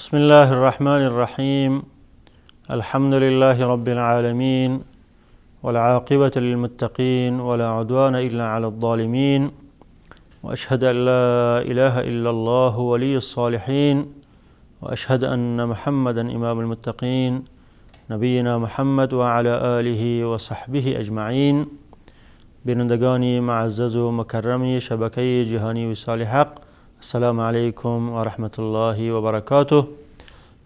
بسم الله الرحمن الرحيم. الحمد لله رب العالمين، والعاقبة للمتقين، ولا عدوان إلا على الظالمين، وأشهد أن لا إله إلا الله ولي الصالحين، وأشهد أن محمدا إمام المتقين، نبينا محمد وعلى آله وصحبه أجمعين. بینندگان معزز و مکرم شبکه جهانی وصال حق، السلام علیکم و رحمت الله و برکاته.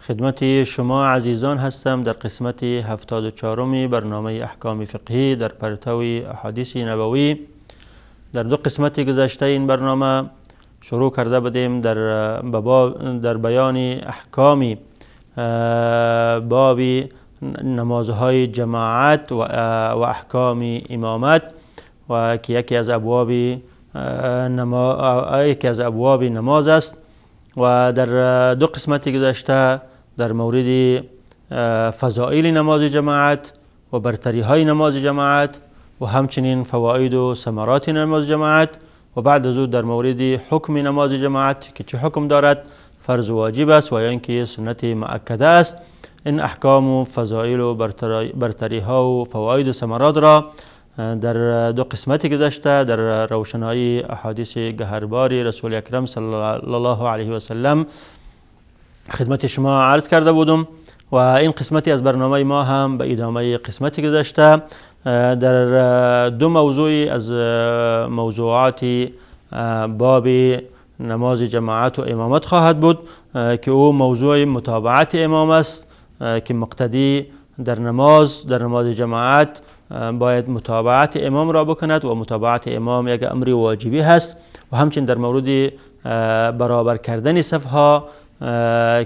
خدمت شما عزیزان هستم در قسمت 74 برنامه احکام فقهی در پرتو احادیث نبوی. در دو قسمت گذشته این برنامه شروع کرده بودیم در بیان احکام باب نمازهای جماعت و احکام امامت، و که یکی از ابواب نماز است. و در دو قسمت گذشته در مورد فضائل نماز جماعت و برتری های نماز جماعت و همچنین فواید و ثمرات نماز جماعت، و بعد از او در مورد حکم نماز جماعت که چه حکم دارد، فرض و واجب است و یا اینکه سنت مؤکده است. این احکام و فضائل و برتری ها و فواید و ثمرات را در دو قسمت گذشته در روشنایی احادیث گهربار رسول اکرم صلی الله علیه و سلم خدمت شما عرض کرده بودم، و این قسمتی از برنامه ما هم به ادامه قسمت گذشته در دو موضوع از موضوعات باب نماز جماعت و امامت خواهد بود، که او موضوع متابعت امام است، که مقتدی در نماز جماعت باید متابعت امام را بکند و متابعت امام یک امر واجبی هست. و همچنین در مورد برابر کردن صفها،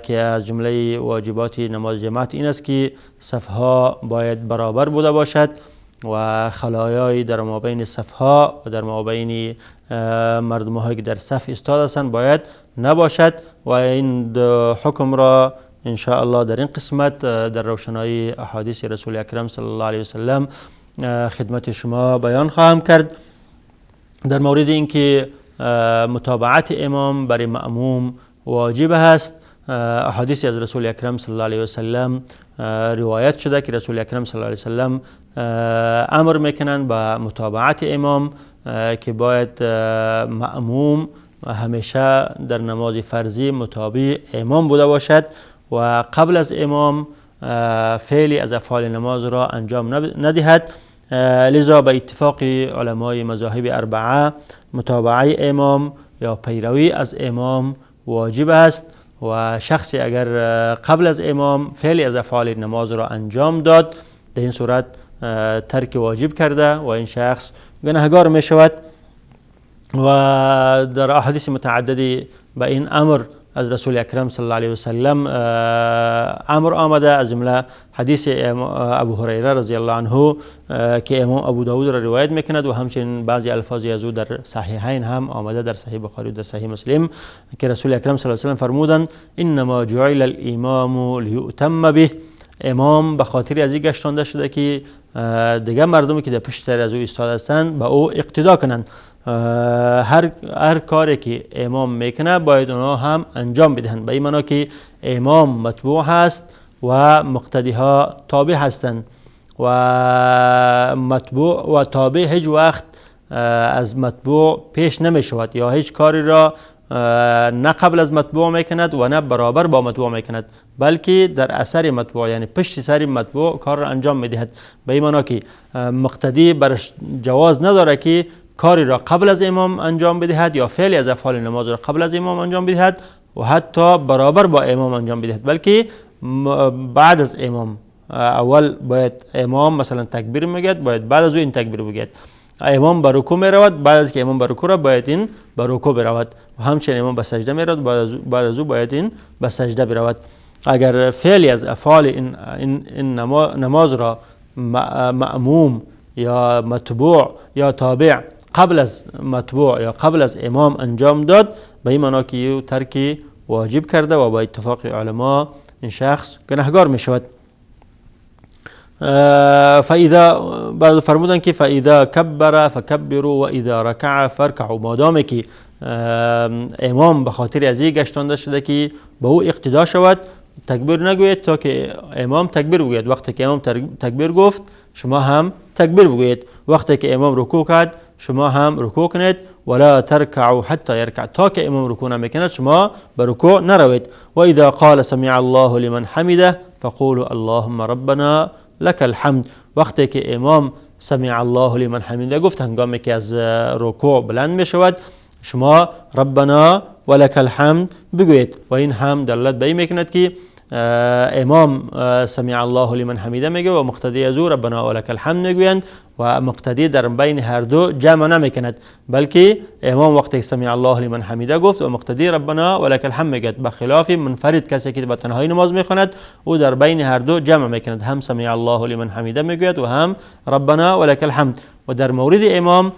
که از جمله واجبات نماز جماعت این است که صفها باید برابر بوده باشد و خلایای در مابین صفها و در مابین مردم هایی که در صف ایستاده هستند باید نباشد. و این حکم را ان شاء الله در این قسمت در روشنایی احادیث رسول اکرم صلی الله علیه و سلم خدمت شما بیان خواهم کرد. در مورد اینکه متابعت امام برای مأموم واجب هست، احادیثی از رسول اکرم صلی الله علیه و سلم روایت شده که رسول اکرم صلی الله علیه و سلم امر میکنند به متابعت امام، که باید مأموم همیشه در نماز فرضی متابع امام بوده باشد و قبل از امام فعلی از افعال نماز را انجام ندهد. لذا به اتفاق علمای مذاهب اربعه متابعه امام یا پیروی از امام واجب است، و شخصی اگر قبل از امام فعلی از افعال نماز را انجام داد، در این صورت ترک واجب کرده و این شخص گناهگار می شود. و در احادیث متعددی به این امر از رسول اکرم صلی الله علیه و سلم امر آمده، از جمله حدیث ابو هریره رضی الله عنه که امام ابو داود را روایت میکند، و همچنین بعضی الفاظی از او در صحیحین هم آمده، در صحیح بخاری و در صحیح مسلم، که رسول اکرم صلی الله علیه و سلم فرمودند انما جعل الامام لیؤتم به، امام به خاطر از این گشتانده شده که دیگه مردمی که در پشت از او ایستاده هستند به او اقتدا کنند. هر کاری که امام میکنه باید اونا هم انجام بدهند، به این معنا که امام متبوع هست و مقتدی ها تابع هستند، و متبوع و تابع هیچ وقت از متبوع پیش نمی شود، یا هیچ کاری را نه قبل از متبوع میکند و نه برابر با متبوع میکند، بلکه در اثر متبوع یعنی پشت سر متبوع کار را انجام میدهد. به این معنا که مقتدی برش جواز نداره که کاری را قبل از امام انجام بدهد یا فعلی از افعال نماز را قبل از امام انجام بدهد و حتی برابر با امام انجام بدهد، بلکه بعد از امام. اول باید امام مثلا تکبیر میگید، باید بعد از او این تکبیر بگید. امام به رکوع می رود، بعد از که امام به رکوع رود باید این به رکوع برود، و همچنین امام به سجده می رود، بعد از او باید این به سجده برود. اگر فعلی از افعال این نماز را مأموم یا متبوع یا تابع قبل از متبوع یا قبل از امام انجام داد، به این معنا که او ترک واجب کرده و با اتفاق علما این شخص گناهگار می شود. بعد فرمودن که فاذا کبر فکبروا و اذا رکع فرکعوا، مادامی که امام به خاطر از این گشتانده شده که به او اقتدا شود تکبیر نگوید تا که امام تکبیر بگوید. وقتی که امام تکبیر گفت شما هم تکبیر بگوید. وقتی که امام رکوع کرد شما هم رکوع کنید. ولا تركعوا حتى يركع، تا که امام رکوع نمیکند شما به رکوع نروید. و اذا قال سمع الله لمن حمده فقولوا اللهم ربنا لك الحمد. وقتی که امام سمع الله لمن حمده گفت هنگامی که از رکوع بلند می شود شما ربنا ولك الحمد بگویید. و این هم دلالت به این میکند که امام سمع الله لمن حمیده میگه و مقتدی از او ربنا ولك الحمد میگویند و مقتدی در بین هر دو جمع نمیکند، بلکه امام وقتی سمع الله لمن حمیده گفت و مقتدی ربنا ولك الحمد میگه، بخلاف منفرد کسی که به تنهایی نماز میخواند او در بین هر دو جمع میکند، هم سمع الله لمن حمیده میگوید و هم ربنا ولك الحمد. و در مورد امام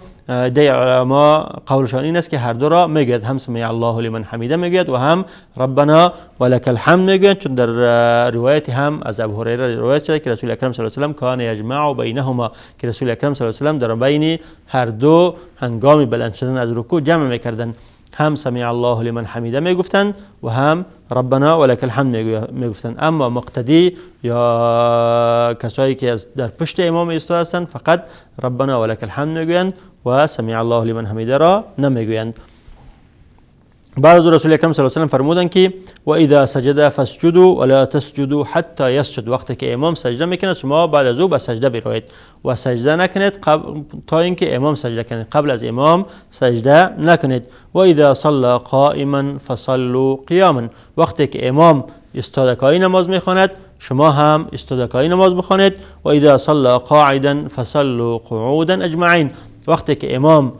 دی علما قولشان این است که هر دو را میگوید، هم سمع الله لمن حمیده میگوید و هم ربنا ولك الحمد میگوید، چون در روایت هم از ابو هریره روایت شده که رسول اکرم صلی الله علیه و سلم کان یجمع بینهما، که رسول اکرم صلی الله علیه و سلم در بین هر دو هنگام بلند شدن از رکوع جمع میکردند، هم سمع الله لمن حمیده میگفتند و هم ربنا ولك الحمد میگفتند. اما مقتدی یا کسایی که در پشت امام ایستاده هستند فقط ربنا ولك الحمد میگویند و سمع الله لمن حمیده را نمیگویند. بعض رسول اکرم صلی الله علیه و سلم فرمودند که و اذا سجد فاسجدوا ولا تسجدوا حتى يسجد، وقتی که امام سجده میکند شما بعد از او به سجده بروید و سجده نکنید تا اینکه امام سجده کنید، قبل از امام سجده نکنید. و اذا صلى قائما فصلوا قیاما، وقتی که امام استادکایی نماز میخواند شما هم استادکایی نماز بخوانید. و اذا صلى قاعدا فصلوا قعودا اجمعین، وقتی که امام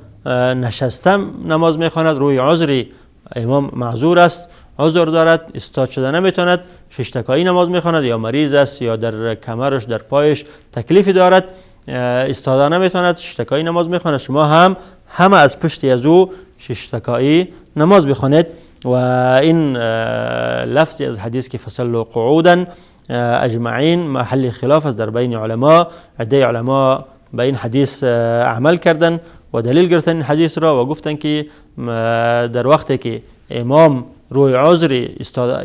نشسته نماز میخواند روی عذری، امام معذور است عذر دارد استاد شده نمیتواند، ششتکایی نماز میخواند یا مریض است یا در کمرش در پایش تکلیفی دارد استاده نمیتواند ششتکایی نماز میخواند، شما هم همه از پشتی از او ششتکایی نماز بخوانید. و این لفظی از حدیث که فصلوا قعودا اجمعین محل خلاف است در بین علما. عده علما به این حدیث عمل کردن و دلیل گرفتن این حدیث را و گفتن که در وقتی که امام روی عذری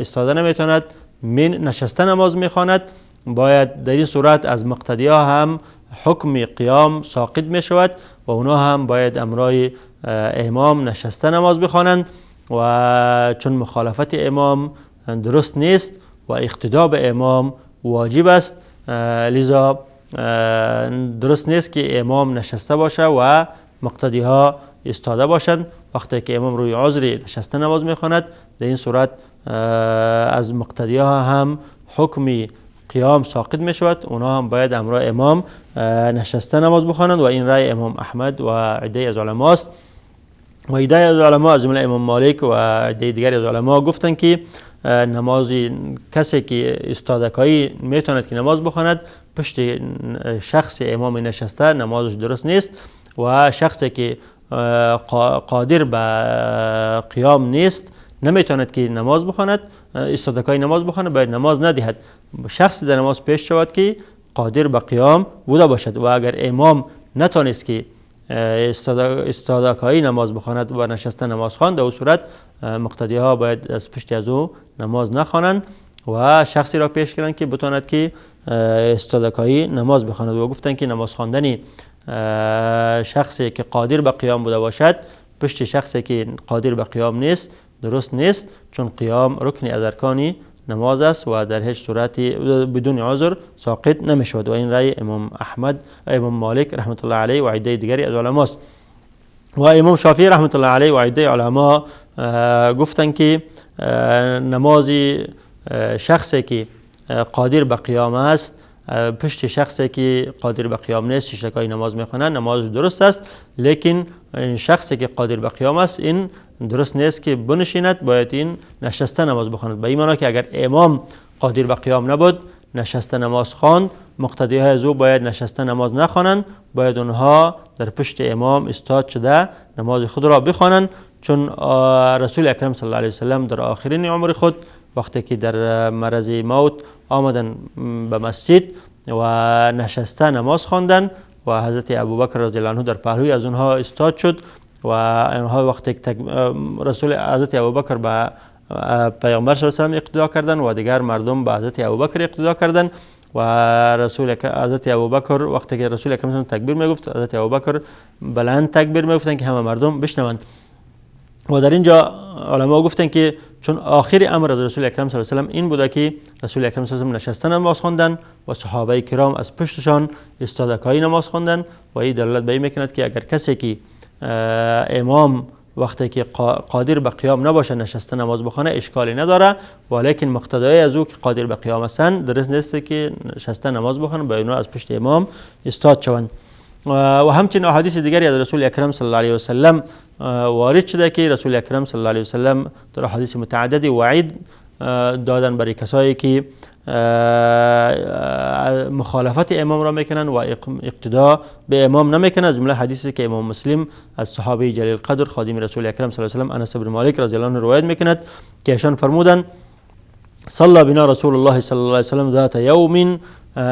استاده نمیتواند نشسته نماز میخواند باید در این صورت از مقتدی ها هم حکم قیام ساقط میشود و اونا هم باید امرای امام نشسته نماز بخوانند و چون مخالفت امام درست نیست و اقتدا به امام واجب است، لذا درست نیست که امام نشسته باشه و مقتدی ها استاده باشند. وقتی که امام روی عذری نشسته نماز میخواند در این صورت از مقتدی ها هم حکم قیام ساقط میشود، اونا هم باید امرای امام نشسته نماز بخوانند و این رأی امام احمد و عده از علماست. و عده از علما از جمله امام مالک و عده دیگر از علما گفتند که نمازی کسی که استادکایی میتواند که نماز بخواند پشت شخص امام نشسته نمازش درست نیست و شخصی که قادر به قیام نیست نمیتواند که نماز بخواند استادکایی نماز بخواند باید نماز ندهد، شخصی در نماز پیش شود که قادر به قیام بوده باشد و اگر امام نتونست که استادکایی نماز بخواند و نشسته نماز خواند در او صورت مقتدی ها باید از پشت از او نماز نخوانند و شخصی را پیش گیرند که بتواند که استادکایی نماز بخواند و گفتند که نماز خواندن شخصی که قادر به قیام بوده باشد پشت شخصی که قادر به قیام نیست درست نیست، چون قیام رکنی از ارکان نماز است و در هیچ صورتی بدون عذر ساقط نمیشود و این رأی امام احمد امام مالک رحمت الله علیه و عده دیگری از علماست. و امام شافعی رحمت الله علیه و عده علما گفتند که نمازی شخصی که قادر به قیام است پشت شخصی که قادر به قیام نیست ششتکایی نماز میخوانند نماز درست است، لیکن شخصی که قادر به قیام است این درست نیست که بنشیند باید این نشسته نماز بخواند. به این معنی که اگر امام قادر به قیام نبود نشسته نماز خواند مقتدی های از او باید نشسته نماز نخوانند، باید اونها در پشت امام استاد شده نماز خود را بخوانند، چون رسول اکرم صلی الله علیه و سلم در آخرین عمر خود وقتی که در مرض موت آمدن به مسجد و نشسته نماز خواندند و حضرت ابوبکر رضی الله عنه در پهلوی از اونها استاد شد و اینها وقتی رسول حضرت ابوبکر به پیامبر صلی الله علیه و اقتدا کردن و دیگر مردم به حضرت ابوبکر اقتدا کردن و حضرت ابوبکر وقتی که رسول اکرم تکبیر میگفت حضرت ابوبکر بلند تکبیر میگفتن که همه مردم بشنوند. و در اینجا علما گفتن که چون آخر امر از رسول اکرم صلی الله علیه و این بوده که رسول اکرم صلی الله علیه و نشستن نماز خواندن و صحابه کرام از پشتشان استادکایی نماز خواندن و این دلالت به این میکند که اگر کسی که امام وقتی که قادر به قیام نباشه نشسته نماز بخونه اشکالی نداره، ولیکن مقتضای از او که قادر به قیام هستند درست نیست که نشسته نماز بخونه، به اینا از پشت امام استاد شوند. و همچنین احادیث دیگری از رسول اکرم صلی الله علیه و سلم وارد شده که رسول اکرم صلی الله علیه و سلم در احادیث متعددی وعید دادن برای کسایی که مخالفت امام را میکنن و اقتدا به امام نمیکنن. از جمله حدیثی که امام مسلم از صحابی جلیل قدر خادم رسول اکرم صلی الله علیه و سلم انس بن مالک رضی الله عنه روایت میکند که ایشان فرمودند صلی بنا رسول الله صلی الله علیه و سلم ذات یوم،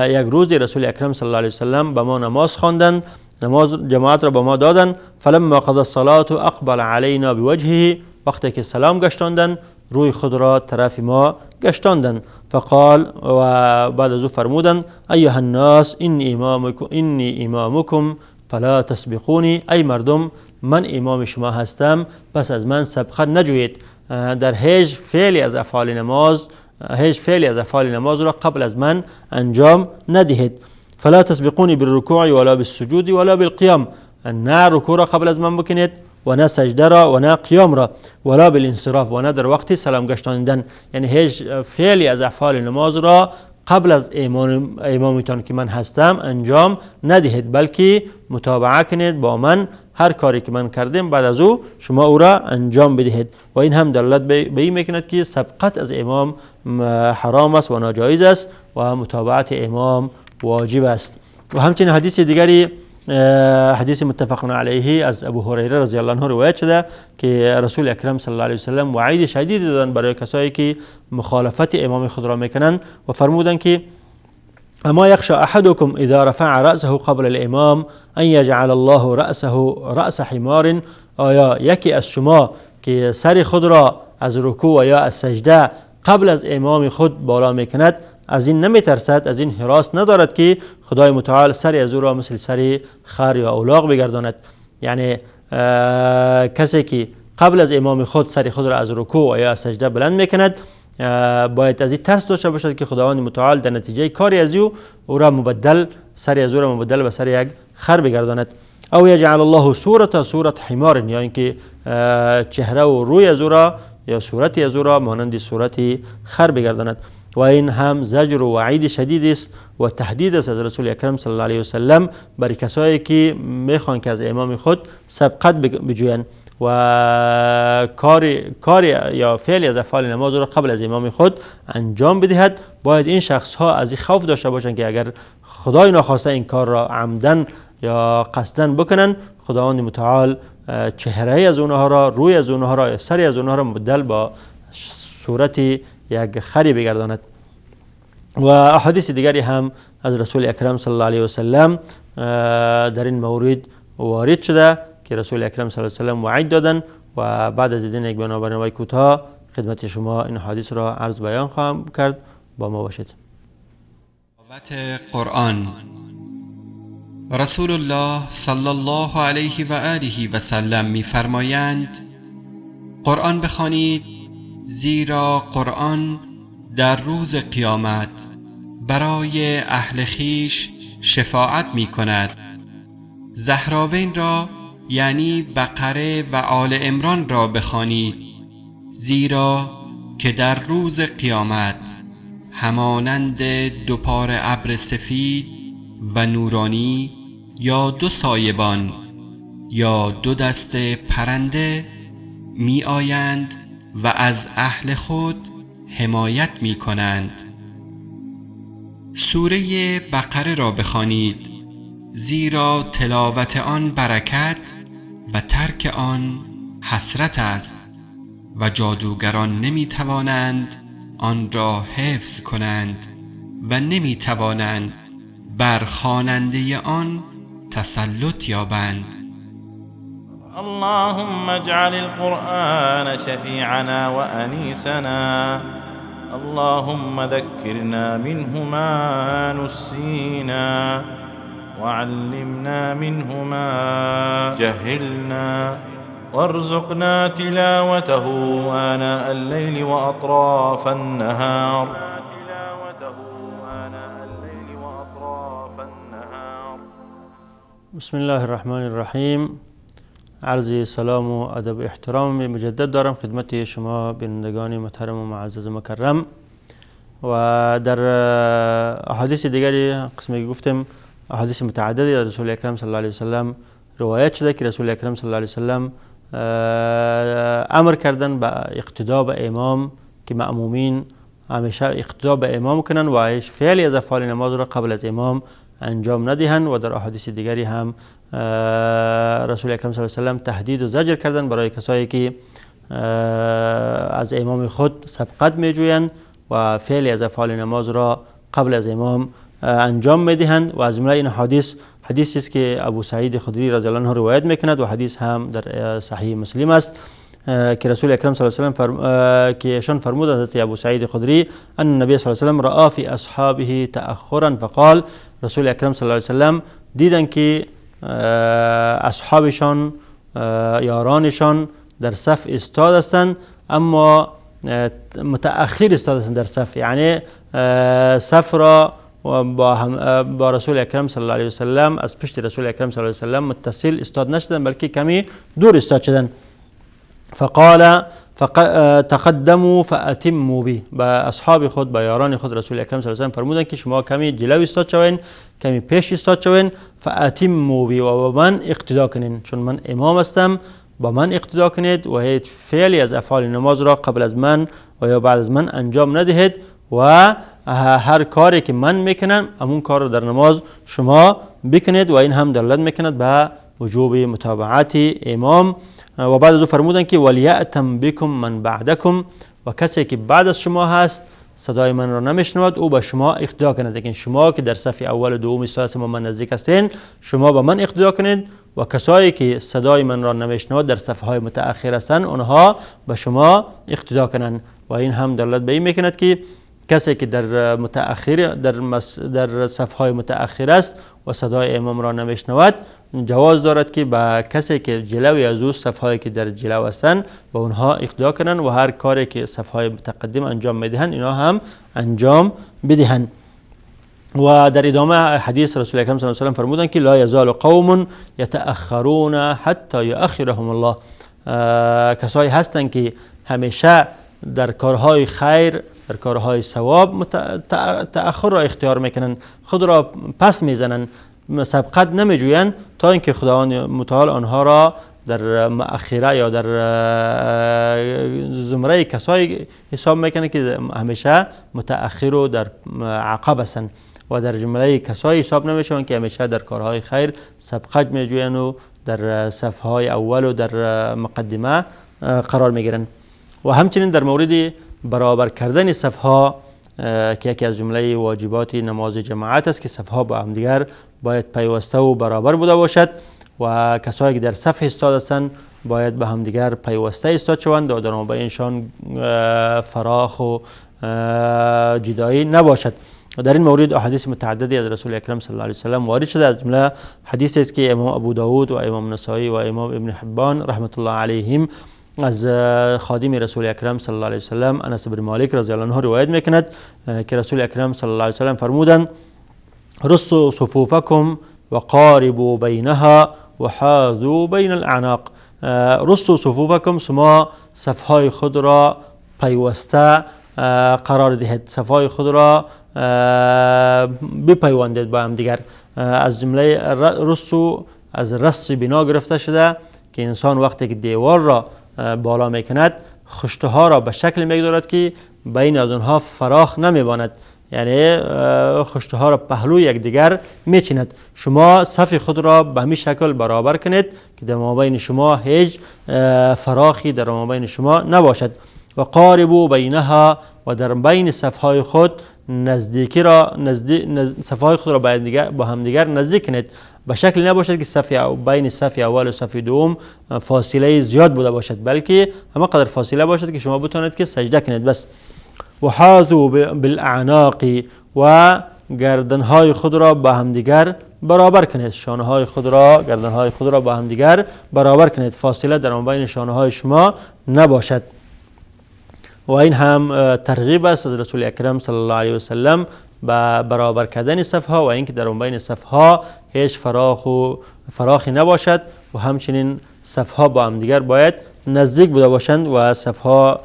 یک روز رسول اکرم صلی الله علیه و سلم به ما نماز خواندند، نماز جماعت را به ما دادند. فلما قضى الصلاة اقبل علينا بوجهه، وقتی که سلام گشتاندند روی خود را طرف ما گشتاندند. فقال، و بعد از او فرمودند ایها الناس اینی امامکم فلا تسبقونی، ای مردم من امام شما هستم پس از من سبقت نجویید. در هیچ فعلی از افعال نماز را قبل از من انجام ندهید. فلا تسبقونی بالرکوع ولا بالسجود ولا بالقیام، نه رکوع را قبل از من بکنید و نه سجده را و نه قیام را، ولا بالانصراف و نه در وقت سلام گشتاندن. یعنی هیچ فعلی از افعال نماز را قبل از امامتان که من هستم انجام ندهید، بلکه متابعه کنید با من، هر کاری که من کردم بعد از او شما او را انجام بدهید. و این هم دلالت به این میکند که سبقت از امام حرام است و ناجایز است و متابعت امام واجب است. و همچنین حدیث دیگری، حدیث متفق علیه از ابو هریره رضی الله عنه روایت شده که رسول اکرم صلی الله علیه و سلم وعید شدید دادن برای کسایی که مخالفت امام خود را میکنند و فرمودند که اما یخشى احدکم اذا رفع رأسه قبل الامام ان یجعل الله رأسه رأس حمار، آیا یکی از شما که سر خود را از رکوع یا از سجده قبل از امام خود بالا میکند از این نمیترسد، از این حراس ندارد که خدای متعال سر از او را مثل سر خر یا اولاغ بگرداند؟ یعنی کسی که قبل از امام خود سر خود را از رکوع یا از سجده بلند میکند باید از این ترس داشته باشد که خداوند متعال در نتیجه کاری از او را مبدل به سر یک خر بگرداند. او یجعل الله صورت حمار، یا اینکه چهره و روی از او را یا صورتی از او را مانند صورت خر بگرداند. و این هم زجر و وعید شدید است و تهدید است از رسول اکرم صلی الله علیه و سلم برای کسایی که میخوان که از امام خود سبقت بجویند و کاری یا فعلی از افعال نماز را قبل از امام خود انجام بدهد. باید این شخص ها از این خوف داشته باشند که اگر خدای ناخواسته این کار را عمدن یا قصدن بکنن، خداوند متعال چهره از اونها را، روی از اونها را، سری از اونها را مبدل با صورت یک خری بگرداند. و احادیث دیگری هم از رسول اکرم صلی الله علیه و سلم در این مورد وارد شده که رسول اکرم صلی الله علیه و سلم وعید دادن و بعد از دیدن یک بیانیه کوتاه خدمت شما این حدیث را عرض بیان خواهم کرد. با ما باشید. تلاوت قرآن. رسول الله صلی الله علیه و آله و سلم می‌فرمایند قرآن بخوانید، زیرا قرآن در روز قیامت برای اهل خویش شفاعت می کند. زهراوین را یعنی بقره و آل عمران را بخوانید، زیرا که در روز قیامت همانند دو پاره ابر سفید و نورانی یا دو سایبان یا دو دست پرنده می آیند و از اهل خود حمایت می کنند. سوره بقره را بخوانید، زیرا تلاوت آن برکت و ترک آن حسرت است و جادوگران نمی توانند آن را حفظ کنند و نمی توانند بر خواننده آن تسلط یابند. اللهم اجعل القرآن شفيعنا وأنيسنا، اللهم ذكرنا منه ما نسينا، وعلمنا منه ما جهلنا، وارزقنا تلاوته آناء الليل وأطراف النهار. بسم الله الرحمن الرحیم. عرض سلام و ادب و احترام مجدد دارم خدمت شما بینندگان محترم و معزز و مکرم. و در احادیث دیگری قسمی گفتم احادیث متعددی از رسول اکرم صلی الله علیه وسلم روایت شده که رسول اکرم صلی الله علیه وسلم امر کردن به اقتدا به امام که مأمومین همیشه اقتدا به امام کنن و هیچ فعلی از افعال نماز را قبل از امام انجام ندهند. و در احادیث دیگری هم رسول اکرم صلی الله علیه وسلم تهدید و زجر کردن برای کسایی که از امام خود سبقت میجویند و فعلی از افعال نماز را قبل از امام انجام میدهند. و از جمله این حدیثی است که ابو سعید خدری رضی الله عنه روایت میکند و حدیث هم در صحیح مسلم است که رسول اکرم صلی الله علیه وسلم که ایشان فرمود حضرت ابو سعید خدری ان النبی صلی الله علیه وسلم رأى فی اصحابه تأخرا فقال، رسول اکرم صلی الله علیه وسلم دیدن که اصحابشان یارانشان در صف استاد هستند اما متأخر استاد هستند در صف، یعنی صف را با رسول اکرم صلی الله علیه وسلم از پشت رسول اکرم صلی الله علیه وسلم متصل استاد نشدن بلکه کمی دور استاد شدن. فقال تقدموا فاتموا به، با اصحاب خود با یاران خود رسول اکرم صلی الله علیه و فرمودند که شما کمی جلو استاد شوین، کمی پیش استاد شوین، فاتموا به و با من اقتدا کنین، چون من امام هستم با من اقتدا کنید و هیچ فعلی از افعال نماز را قبل از من و یا بعد از من انجام ندهید و هر کاری که من میکنم همون کار رو در نماز شما بکنید و این هم دلالت میکند به وجوب متابعت امام. و بعد از او فرمودن که ولیأتم بکم من بعدکم، و کسی که بعد از شما هست صدای من را نمیشنود او به شما اقتدا کند، لیکن شما که در صف اول و دوم استاد با من نزدیک هستین شما به من اقتدا کنید و کسایی که صدای من را نمیشنود در صفهای متأخر هستند اونها به شما اقتدا کنند. و این هم دلالت به این میکند که کسی که در متأخر در صفهای متأخر است و صدای امام را نمیشنود جواز دارد که با کسی که جلوی از او صفهایی که در جلو هستند با اونها اقتدا کنند و هر کاری که صفهای متقدم انجام میدهند اینا هم انجام بدهند. و در ادامه حدیث رسول اکرم صلی الله علیه و سلم فرمودند که لا یزال قوم یتأخرون حتی یؤخرهم الله، کسایی هستند که همیشه در کارهای خیر در کارهای ثواب تأخر را اختیار میکنن، خود را پس میزنن، سبقت نمیجویند تا اینکه خداوند متعال آنها را در مؤخره یا در زمره کسایی حساب میکنه که همیشه متأخر و در عقب هستند و در جمله کسایی حساب نمیشون که همیشه در کارهای خیر سبقت میجویند و در صفهای اول و در مقدمه قرار میگیرند. و همچنین در مورد برابر کردن صفها که یکی از جمله واجبات نماز جماعت است که صفها با همدیگر باید پیوسته و برابر بوده باشد و کسایی که در صف استاد هستند باید به همدیگر پیوسته استاد شوند و در مابینشان فراخ و جدایی نباشد. و در این مورد احادیث متعددی از رسول اکرم صلی الله علیه و سلم وارد شده، از جمله حدیثی است که امام ابو داود و امام نسائی و امام ابن حبان رحمت الله علیهم از خادم رسول اکرم صلی الله علیه و سلم انس بن مالک رضی الله عنه روایت میکند که رسول اکرم صلی الله علیه و سلم فرمودند رصوا صفوفکم و قاربوا بینها و حاذوا بین الاعناق. رصوا صفوفکم، شما صفهای خود را پیوسته قرار دهید، صفهای خود را بپیوندید با هم دیگر. از جمله رصوا از رص بنا گرفته شده که انسان وقتی که دیوار را بالا میکند خشته ها را به شکل میگذارد که بین از اونها فراخ نمیباند، یعنی خشته ها را پهلو یکدیگر میچیند. شما صف خود را به همین شکل برابر کنید که در مابین شما هیچ فراخی در مابین شما نباشد. و قاربوا بینها، و در بین صفهای خود صفهای خود را با هم دیگر نزدیک کنید. به شکل نباشد که بین صف اول و صف دوم فاصله زیاد بوده باشد، بلکه همه قدر فاصله باشد که شما بتونید که سجده کنید بس. و حاذو بالاعناق و گردنهای خود را با همدیگر برابر کنید، شانه های خود را، گردن های خود را با همدیگر برابر کنید، فاصله در بین شانه های شما نباشد. و این هم ترغیب است از رسول اکرم صلی الله علیه و سلم به برابر کردن صف ها و اینکه در بین صف ها هیچ فراخی نباشد و همچنین صف ها با همدیگر باید نزدیک بوده باشند و صف ها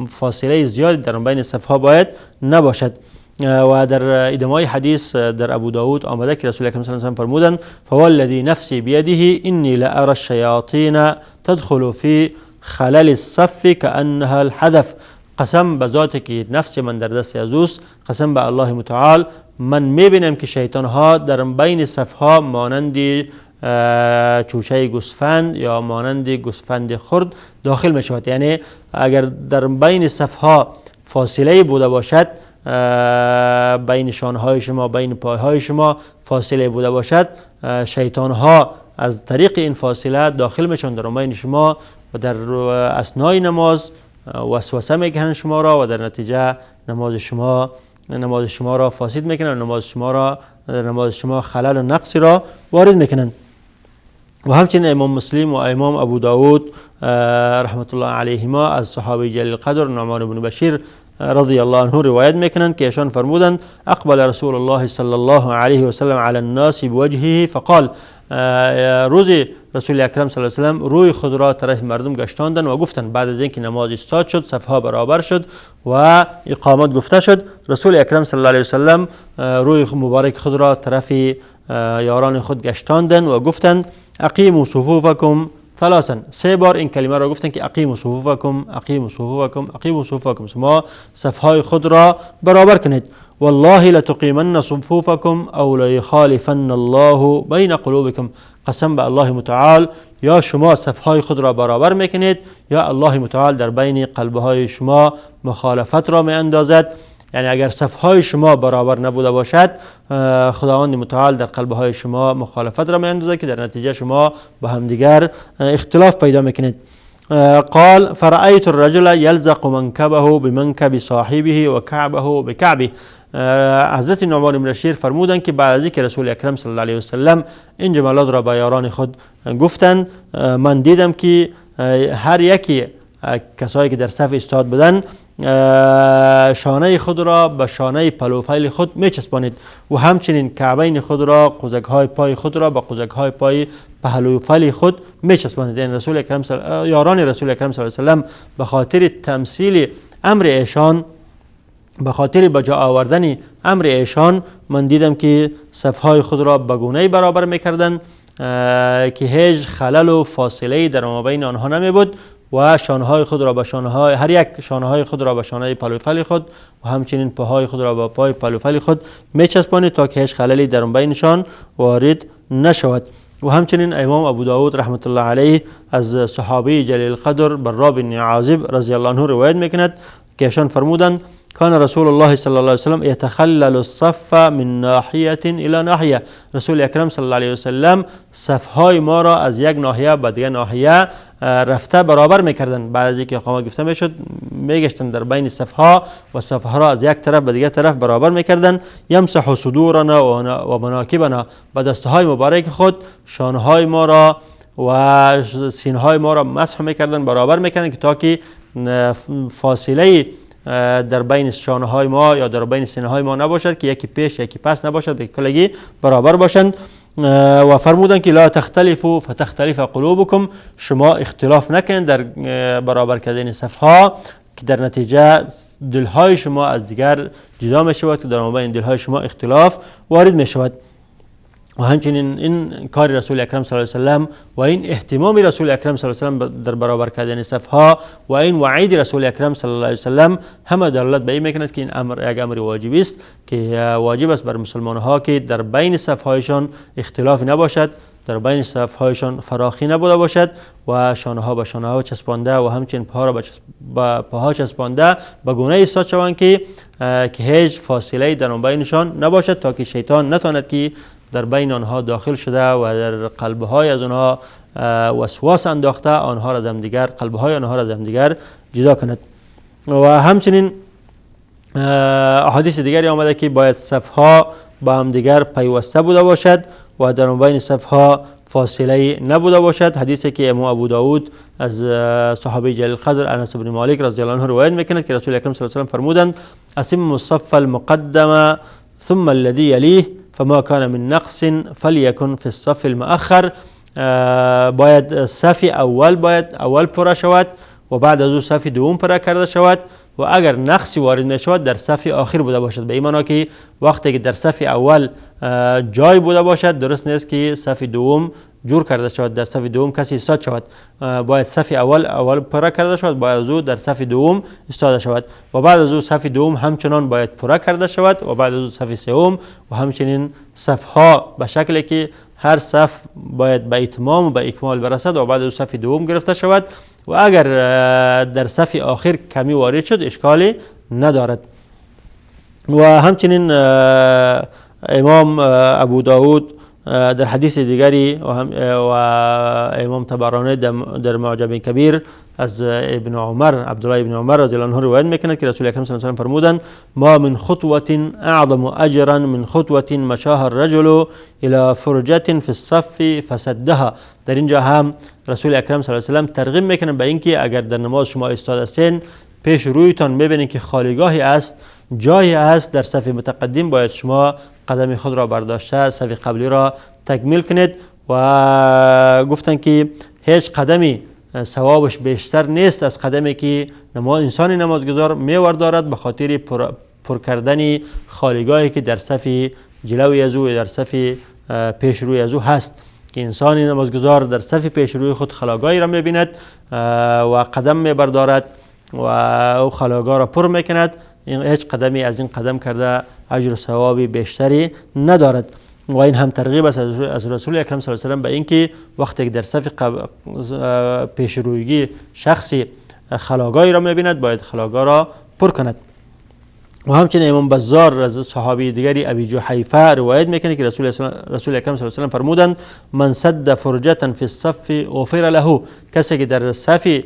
فاصله زیادی در بین صف ها باید نباشد. و در ادامه حدیث در ابو داود آمده که رسول اکرم صلی الله علیه و سلم فرمودند فوالذی نفسی بیده انی لأری الشیاطین تدخل فی خلل الصف كأنها الحذف. قسم به ذاتی که نفس من در دست از اوست، قسم به الله متعال، من میبینم که شیطان ها در بین صف ها مانند چوشه گوسفند یا مانند گوسفند خرد داخل می شود. یعنی اگر در بین صف ها فاصله بوده باشد، بین شانه های شما، بین پای های شما فاصله بوده باشد، شیطان ها از طریق این فاصله داخل میشن در بین شما و در اثنای نماز وسوسه میکنن شما را و در نتیجه نماز شما را فاسد میکنن و نماز شما خلل و نقص را وارد میکنن. و همچنین امام مسلم و امام ابو داود رحمت الله علیهما از صحابی جلیل القدر نعمان بن بشیر رضی الله عنه روایت میکنند که ایشان فرمودند اقبل رسول الله صلی الله علیه و سلم علی الناس بوجهه فقال، روزی رسول اکرم صلی الله علیه و سلم روی خود را طرف مردم گشتاندند و گفتند، بعد از اینکه نماز استاد شد، صفها برابر شد و اقامت گفته شد، رسول اکرم صلی الله علیه و سلم روی مبارک خود را طرف یاران خود گشتاندند و گفتند اقیموا صفوفکم ثلاثا. 3 بار این کلمه را گفتند که اقیموا صفوفکم، اقیموا صفوفکم، اقیموا صفوفکم، شما صفهای خود را برابر کنید. والله لتقیمن صفوفکم او لیخالفن الله بین قلوبکم. قسم به الله متعال، یا شما صفهای خود را برابر میکنید یا الله متعال در بین قلبهای شما مخالفت را می اندازد. یعنی اگر صفهای شما برابر نبوده باشد، خداوند متعال در قلبهای شما مخالفت را می اندازد که در نتیجه شما با همدیگر اختلاف پیدا میکنید. قال فرأيت الرجل يلزق منكبه بمنكب صاحبه وكعبه بكعبه. حضرت نعمان بن بشیر فرمودند که بعد از اینکه رسول اکرم صلی الله علیه و سلم این جملات را به یاران خود گفتند، من دیدم که هر یکی کسایی که در صف ایستاد بودند شانه خود را به شانه پلوفیل خود میچسبانید و همچنین کعبین خود را، قوزک‌های پای خود را به قوزک‌های پای پهلوفیل خود میچسبانید. یعنی یاران رسول اکرم صلی الله علیه و سلم به خاطر تمثیل امر ایشان، به خاطر به جا آوردن امر ایشان، من دیدم که صفهای خود را به گونه‌ای برابر میکردند که هیچ خلل و فاصله در مابین آنها نمی بود و شانه‌های خود را به شانه‌های هر یک شانه‌های خود را به شانه پلوفیل خود و همچنین پاهای خود را به پای پلوفیل خود میچسبانید تا که هیچ خللی در بینشان وارد نشود. و همچنین امام ابو داود رحمت الله علیه از صحابی جلیل القدر برا بن عازب رضی الله عنه روایت میکند که ایشان فرمودند کان رسول الله صلی الله علیه و سلم یتخلل الصف من ناحیه الی ناحیه. رسول اکرم صلی الله علیه و سلم صفهای ما را از یک ناحیه به دیگر ناحیه رفته برابر میکردند. بعد از اینکه اقامت گفته میشد میگشتند در بین صفها و صفها را از یک طرف به دیگر طرف برابر میکردند. یمسح صدورنا و مناکبنا، با دستهای مبارک خود شانهای ما را و سینهای ما را مسح میکردند، برابر میکردند که تا که فاصله در بین شانه های ما یا در بین سینه های ما نباشد که یکی پیش یکی پس نباشد، به کلگی برابر باشند. و فرمودند که لا تختلفوا فتختلف قلوبکم، شما اختلاف نکنید در برابر کردن صفها که در نتیجه دلهای شما از دیگر جدا می شود، که در بین دلهای شما اختلاف وارد می شود. و همچنین این کار رسول اکرم صلی الله علیه و سلم و این اهتمام رسول اکرم صلی الله علیه و سلم در برابر کردن صفها و این وعید رسول اکرم صلی الله علیه و سلم همه دلالت به این میکند که این امر یک امر واجبی است که واجب است بر مسلمان‌ها که در بین صفهایشان اختلاف نباشد، در بین صفهایشان فراخی نبوده باشد و شانه ها به شانه ها چسبانده و همچنین پاها را به پاها چسبانده به گونه ایستاد شوند که هیچ فاصله در بینشان نباشد تا که شیطان نتواند که در بین آنها داخل شده و در قلبهای از آنها وسواس انداخته، آنها را از همدیگر، قلبهای آنها را از همدیگر جدا کند. و همچنین احادیث دیگری آمده که باید صفها با همدیگر پیوسته بوده باشد و در بین صفها فاصله نبوده باشد. حدیثی که امام ابو داود از صحابی جلیل القدر انس بن مالک رضی الله عنه روایت میکند که رسول اکرم صلی الله علیه و آله فرمودند: اتم الصف المقدم ثم الذي يليه فما كان من نقص فليكن في الصف المؤخر. باید صف اول پر شود و بعد از او صف دوم پر کرده شود و اگر نقصی وارد نشود در صف آخر بوده باشد. به این معنا که وقتی که در صف اول جای بوده باشد درست نیست که صف دوم جور کرده شود، در صف دوم کسی ایستاد شود. باید صف اول پر کرده شود، باید از او در صف دوم ایستاده شود و بعد از او صف دوم همچنان باید پر کرده شود و بعد از او صف سوم و همچنین صفها به شکلی که هر صف باید به اتمام و به اکمال برسد و بعد از او صف دوم گرفته شود و اگر در صف آخر کمی وارد شد اشکالی ندارد. و همچنین امام ابو داود در حدیث دیگری و امام طبرانی در معجم کبیر از ابن عمر، عبدالله ابن عمر رضی الله عنه روایت میکند که رسول اکرم صلی الله علیه و آله فرمودند: ما من خطوة اعظم اجرا من خطوة مشاها الرجل الى فرجة في الصف فسدها. در اینجا هم رسول اکرم صلی الله علیه و آله ترغیب میکنند به اینکه اگر در نماز شما ایستاده هستین پیش رویتان میبینید که خالیگاهی است، جایی است در صف متقدم، باید شما قدم خود را برداشته صف قبلی را تکمیل کنید و گفتن که هیچ قدمی ثوابش بیشتر نیست از قدمی که انسان نمازگزار میور دارد به خاطر پر کردن خالیگاهی که در صف جلوی از او در صف پیش روی از او هست، که انسان نمازگزار در صف پیش روی خود خلاگاهی را میبیند و قدم میبردارد و او خلاگاه را پر میکند، هیچ قدمی از این قدم کرده اجر و ثواب بیشتری ندارد. و این هم ترغیب است از رسول اکرم صلی الله علیه و آله به اینکه وقتی که در صف پیشرویگی شخصی خلاگاهی را میبیند باید خلاگاه را پر کند. و همچنین امام بزار از صحابی دیگری ابی جحیفه روایت میکنه که رسول اکرم صلی الله علیه و آله فرمودند: من سد فرجة فی الصف غفر له. کسی که در صف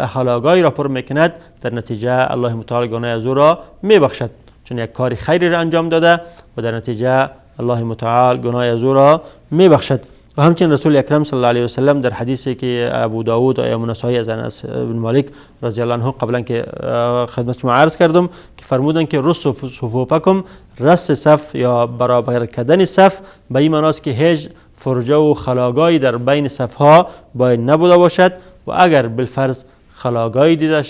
خلاگاهی را پر میکند در نتیجه الله متعال گناه از او را میبخشد، چون یک کار خیری را انجام داده و در نتیجه الله متعال گناه از او را میبخشد. و همچنین رسول اکرم صلی الله علیه و سلم در حدیثی که ابو داود و امام نسائی از انس بن مالک رضی الله عنه قبلا که خدمت شما عرض کردم که فرمودند که رصوا صفوفکم، رص صف یا برابر کردن صف به این معناست که هیچ فرجه و خلاگاهی در بین صفها باید نبوده باشد و اگر بالفرض خلاگاهی دیده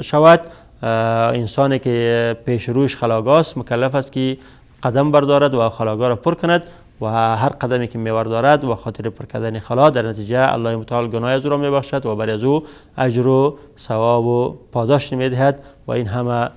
شود انسانی که پیش رویش خلاگاه است مکلف است که قدم بردارد و خلاگاه را پر کند و هر قدمی که میور دارد و خاطر پر کردن خلا در نتیجه الله متعال گناه از او را میبخشد و برای از او اجر و ثواب و پاداش میدهد. و این همه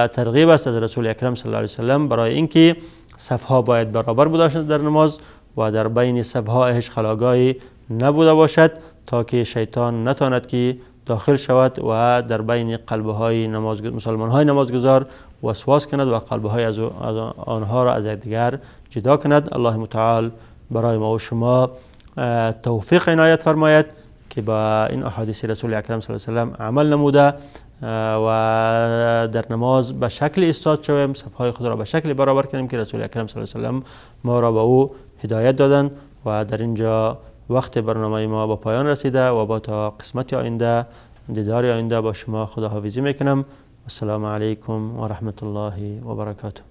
ترغیب است از رسول اکرم صلی الله علیه و سلم برای اینکه صفها باید برابر باشد در نماز و در بین صفها هیچ خلاگاهی نبوده باشد تا که شیطان نتواند که داخل شود و در بین قلبهای مسلمانهای نمازگزار وسواس کند و قلبهای از آنها را از یکدیگر جدا کند. الله متعال برای ما و شما توفیق عنایت فرماید که با این احادیث رسول اکرم صلی الله علیه و سلم عمل نموده و در نماز به شکل ایستاد شویم، صفهای خود را به شکل برابر کنیم که رسول اکرم صلی الله علیه و سلم ما را به او هدایت دادند. و در اینجا وقت برنامه ما با پایان رسیده و با تا قسمت آینده دیدار آینده با شما خداحافظی میکنم. السلام علیکم و رحمت الله و برکاته.